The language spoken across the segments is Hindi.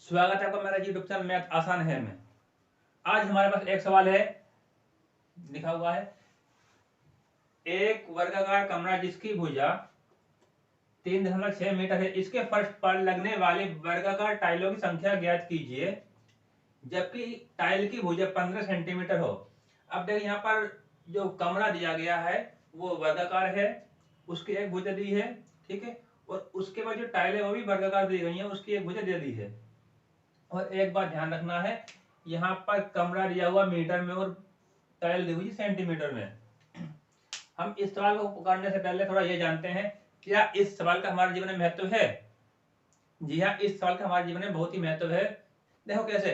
स्वागत है आपका मेरा यूट्यूब चैनल मैथ आसान है में। आज हमारे पास एक सवाल है, लिखा हुआ है एक वर्गाकार कमरा जिसकी भुजा 3.6 मीटर है, इसके फर्श पर लगने वाले वर्गाकार टाइलों की संख्या ज्ञात कीजिए जबकि टाइल की भुजा 15 सेंटीमीटर हो। अब देखिए यहाँ पर जो कमरा दिया गया है वो वर्गाकार है, उसकी एक भुजा दी है, ठीक है। और उसके बाद जो टाइल है वो भी वर्गाकार दी गई है, उसकी एक भुजा दे दी है। और एक बात ध्यान रखना है, यहाँ पर कमरा दिया हुआ मीटर में और टाइल दी हुई सेंटीमीटर में। हम इस सवाल को करने से पहले थोड़ा ये जानते हैं, क्या इस सवाल का हमारे जीवन में महत्व है? जी हाँ, इस सवाल का हमारे जीवन में बहुत ही महत्व है। देखो कैसे,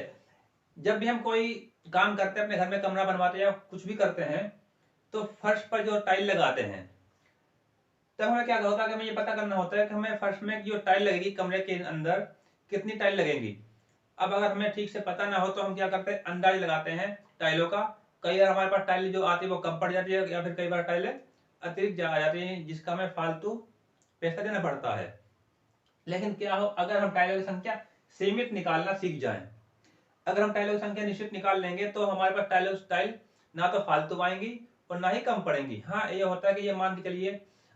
जब भी हम कोई काम करते हैं, अपने घर में कमरा बनवाते हैं या कुछ भी करते हैं, तो फर्श पर जो टाइल लगाते हैं तब हमें क्या होता है कि हमें ये पता करना होता है कि हमें फर्श में जो टाइल लगेगी कमरे के अंदर कितनी टाइल लगेंगी। अब अगर हमें ठीक से पता ना हो तो हम क्या करते हैं, अंदाज लगाते हैं टाइलों का। कई बार हमारे पास टाइल जो आती है वो कम पड़ जाती है, या फिर कई बार टाइलें अतिरिक्त आ जाती है जिसका हमें फालतू पैसा देना पड़ता है। लेकिन क्या हो, अगर हम टाइलों की संख्या सीमित निकालना सीख जाएं, अगर हम टाइलों की संख्या निश्चित निकाल लेंगे तो हमारे पास टाइल ना तो फालतू आएंगी और ना ही कम पड़ेंगी। हाँ, ये होता है कि ये मान के चलिए,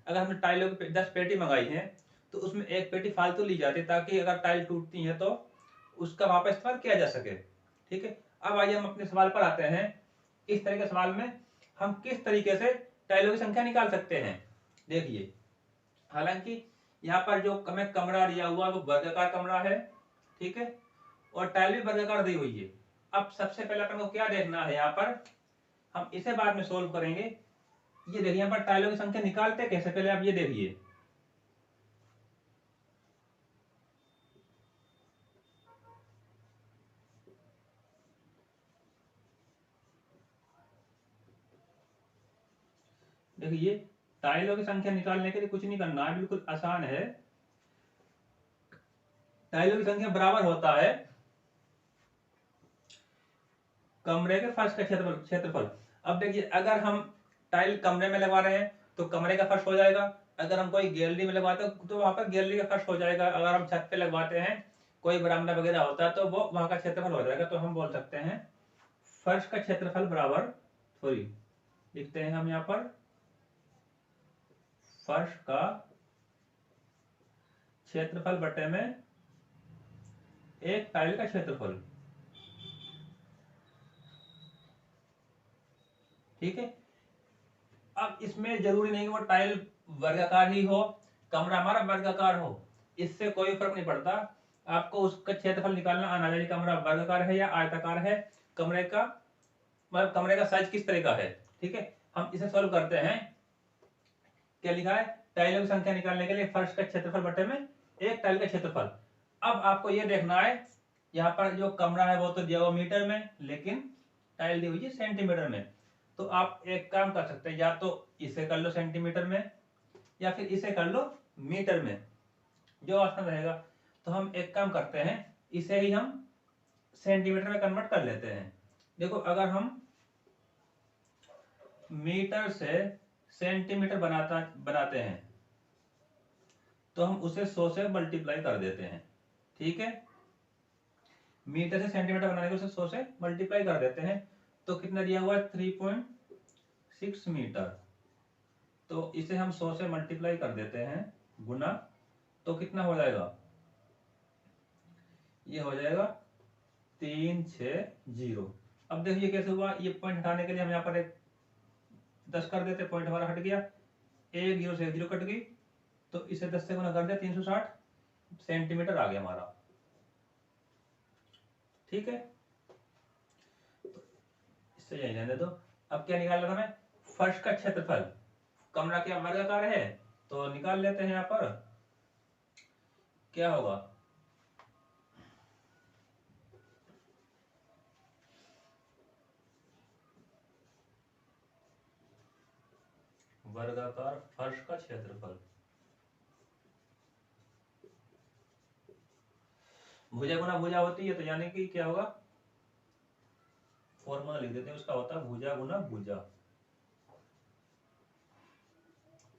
अगर हमने टाइलों की 10 पेटी मंगाई है तो उसमें एक पेटी फालतू ली जाती है ताकि अगर टाइल टूटती है तो उसका वहां पर इस्तेमाल किया जा सके, ठीक है। अब आइए हम अपने सवाल पर आते हैं। इस तरह के सवाल में हम किस तरीके से टाइलों की संख्या निकाल सकते हैं, देखिए। हालांकि यहाँ पर जो हमें कमरा दिया हुआ वो वर्गाकार कमरा है, ठीक है, और टाइल भी वर्गाकार दी हुई है। अब सबसे पहले अपन को क्या देखना है, यहाँ पर हम इसे बाद में सोल्व करेंगे। ये देखिए यहाँ पर टाइलों की संख्या निकालते कैसे, पहले आप ये देखिए। देखिए, टाइलों की संख्या निकालने के लिए कुछ नहीं करना है, बिल्कुल आसान है। टाइलों की संख्या बराबर होता है कमरे के फर्श का क्षेत्रफल। अब देखिए, अगर हम टाइल कमरे में लगवा रहे हैं तो कमरे का फर्श हो जाएगा, अगर हम कोई गैलरी में लगवाते हैं तो वहां पर गैलरी का फर्श हो जाएगा, अगर हम छत पे लगवाते हैं, कोई बरामदा वगैरह होता है तो वो वहां का क्षेत्रफल हो जाएगा। तो हम बोल सकते हैं फर्श का क्षेत्रफल बराबर, सॉरी, लिखते हैं हम यहाँ पर फर्श का क्षेत्रफल बटे में एक टाइल का क्षेत्रफल, ठीक है। अब इसमें जरूरी नहीं कि वो टाइल वर्गाकार ही हो, कमरा हमारा वर्गाकार हो, इससे कोई फर्क नहीं पड़ता। आपको उसका क्षेत्रफल निकालना आना चाहिए, कमरा वर्गाकार है या आयताकार है, कमरे का मतलब कमरे का साइज किस तरह का है, ठीक है। हम इसे सॉल्व करते हैं। क्या लिखा है, टाइलों की संख्या निकालने के लिए फर्श का क्षेत्रफल बटे में एक टाइल का क्षेत्रफल। अब आपको यह देखना है, यहाँ पर जो कमरा है वो तो दिया हुआ मीटर में, लेकिन टाइल दी हुई है सेंटीमीटर में। तो आप एक काम कर सकते हैं, या तो इसे कर लो सेंटीमीटर में या फिर इसे कर लो मीटर में, जो आसान रहेगा। तो हम एक काम करते हैं, इसे ही हम सेंटीमीटर में कन्वर्ट कर लेते हैं। देखो, अगर हम मीटर से सेंटीमीटर बनाते हैं तो हम उसे 100 से मल्टीप्लाई कर देते हैं, ठीक है। मीटर से सेंटीमीटर बनाने के उसे 100 से मल्टीप्लाई कर देते हैं। तो कितना दिया हुआ है, 3.6 मीटर। तो इसे हम 100 से मल्टीप्लाई कर देते हैं गुना, तो कितना हो जाएगा, ये हो जाएगा 360। अब देखिए कैसे हुआ, ये पॉइंट हटाने के लिए हम यहाँ पर एक 10 कर देते, पॉइंट हमारा हट गया, एक जीरो से एक जीरो कट गई, तो इसे 10 से गुना कर दिया, 360 सेंटीमीटर आ गया हमारा, ठीक है। इससे यही रहने दो। अब क्या निकालना था हमें, फर्श का क्षेत्रफल। कमरा क्या वर्गाकार है, तो निकाल लेते हैं यहाँ पर। क्या होगा, वर्गाकार फर्श का क्षेत्रफल, भुजा गुना भुजा होती है, तो यानी कि क्या होगा, फॉर्मूला लिख देते हैं उसका, होता है भुजा गुना भुजा,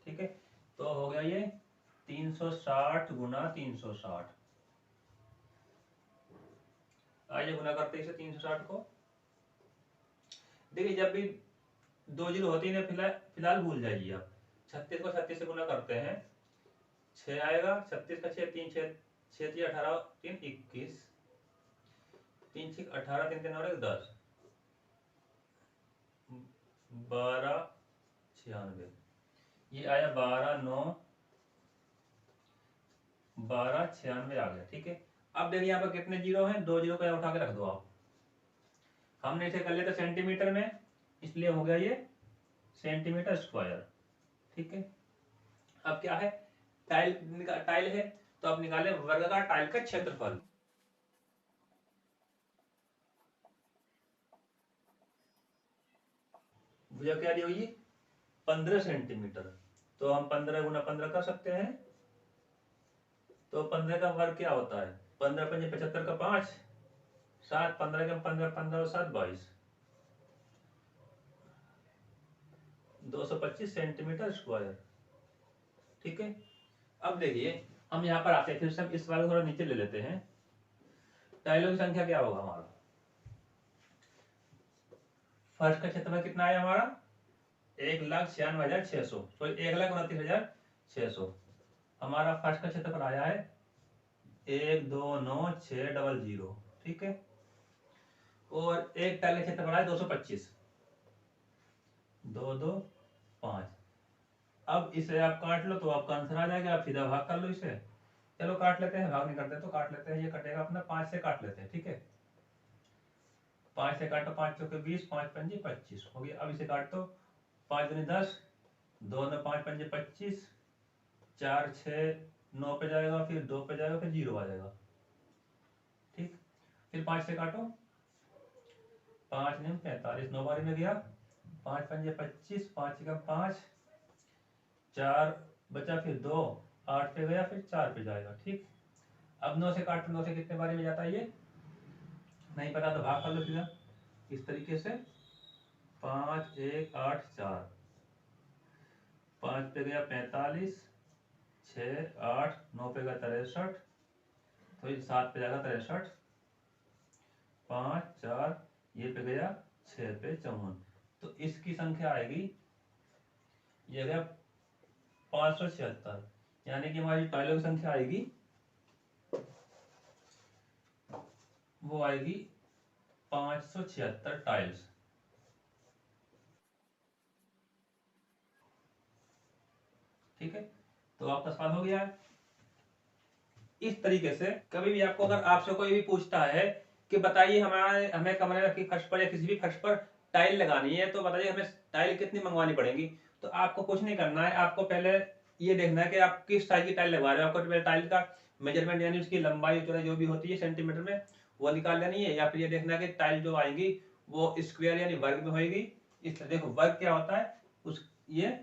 ठीक है। तो हो गया ये 360 गुना 360, आइए गुना करते हैं इसे 360 को। देखिए जब भी 2 जीरो होती है फिलहाल भूल जाइए आप। 36 को 36 से गुना करते हैं, 6 आएगा, 36 का 6 3 6 6 3 18 3 21, 3 6 18 3 3 और 10 12 96, ये आया 12 9 12 96 आ गया। ठीक है, अब देखिए यहाँ पर कितने जीरो हैं, 2 जीरो को यहाँ उठा के रख दो आप। हमने इसे कर लिया था सेंटीमीटर में, इसलिए हो गया ये सेंटीमीटर स्क्वायर। ठीक है, अब क्या है, टाइल है तो अब निकाले वर्गाकार टाइल का क्षेत्रफल। भुजा क्या दी हुई, 15 सेंटीमीटर, तो हम 15 गुना 15 कर सकते हैं। तो 15 का वर्ग क्या होता है, 15 पंजे 75 का 5, 7 15 का 15 15 और 7 22, 225 सेंटीमीटर स्क्वायर। ठीक है, अब देखिए हम यहाँ पर आते हैं, फिर से हम इस वाले को थोड़ा नीचे ले लेते हैं। टाइलों की संख्या क्या होगा हमारा, फर्श का क्षेत्रफल कितना आया हमारा, 1,96,600, तो 1,29,600 हमारा फर्श का क्षेत्रफल आया है 129,600। ठीक है, और एक टाइल का क्षेत्रफल आया 225, 2 2 5। अब इसे आप काट लो तो आपका आंसर आ जाएगा, आप सीधा भाग कर लो इसे। चलो काट लेते हैं, भाग नहीं करते तो काट लेते हैं, ये कटेगा अपना 5 से काट लेते हैं। ठीक है, 5 से काटो, 5 चौके 20, 5 पंजे 25 हो गया। अब इसे काट दो, 5 दूनी 10, 2 9 5 पंजे 25, 4 6 9 पे जाएगा, फिर 2 पे जाएगा, फिर 0 आ जाएगा। ठीक, फिर 5 से काटो, 5 9 45, 9 बारी में गया, 5 पंजे 25, 5 का 5, 4 बचा, फिर 2 8 पे गया, फिर 4 पे जाएगा। ठीक, अब 9 से काटो, 9 से कितने बारी में जाता है ये नहीं पता तो भाग कर लो सीधा इस तरीके से, 5 1 8 4, 5 पे गया 45, 6 8 9 पे गया 63, तो ये 7 पे जाएगा 63, 5 4 ये पे गया 6 पे 54, तो इसकी संख्या आएगी, ये गया 576, यानी कि हमारी टाइलों की संख्या आएगी, वो आएगी 576 टाइल्स। ठीक है, तो आपका सवाल हो गया है। इस तरीके से कभी भी आपको, अगर आपसे कोई भी पूछता है कि बताइए हमें कमरे की फर्श पर या किसी भी फर्श पर टाइल लगानी है, तो बताइए हमें टाइल कितनी मंगवानी पड़ेगी, तो आपको कुछ नहीं करना है, आपको पहले ये देखना है कि आप किस साइज की टाइल लगवा रहे हो। आपको टाइल का मेजरमेंट यानी उसकी लंबाई चौड़ाई जो भी होती है सेंटीमीटर में, वो निकाल लेनी है, या फिर ये देखना है कि टाइल जो आएगी वो स्क्वायर यानी वर्ग में होगी। इस देखो वर्ग क्या होता है, उस ये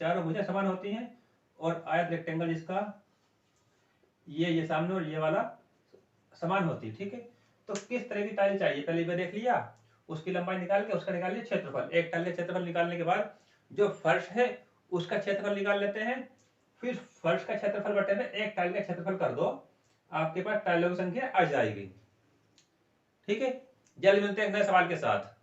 चारों भुजा समान होती हैं, और आयत रेक्टेंगल जिसका ये सामने और ये वाला समान होती है। ठीक है, तो किस तरह की टाइल चाहिए पहले ये देख लिया, उसकी लंबाई निकाल के उसका निकाल लिया क्षेत्रफल। एक टाइल का क्षेत्रफल निकालने के बाद जो फर्श है उसका क्षेत्रफल निकाल लेते हैं, फिर फर्श का क्षेत्रफल बटे में एक टाइल का क्षेत्रफल कर दो, आपके पास टाइलों की संख्या आ जाएगी। ठीक है, जल्द मिलते हैं नए सवाल के साथ।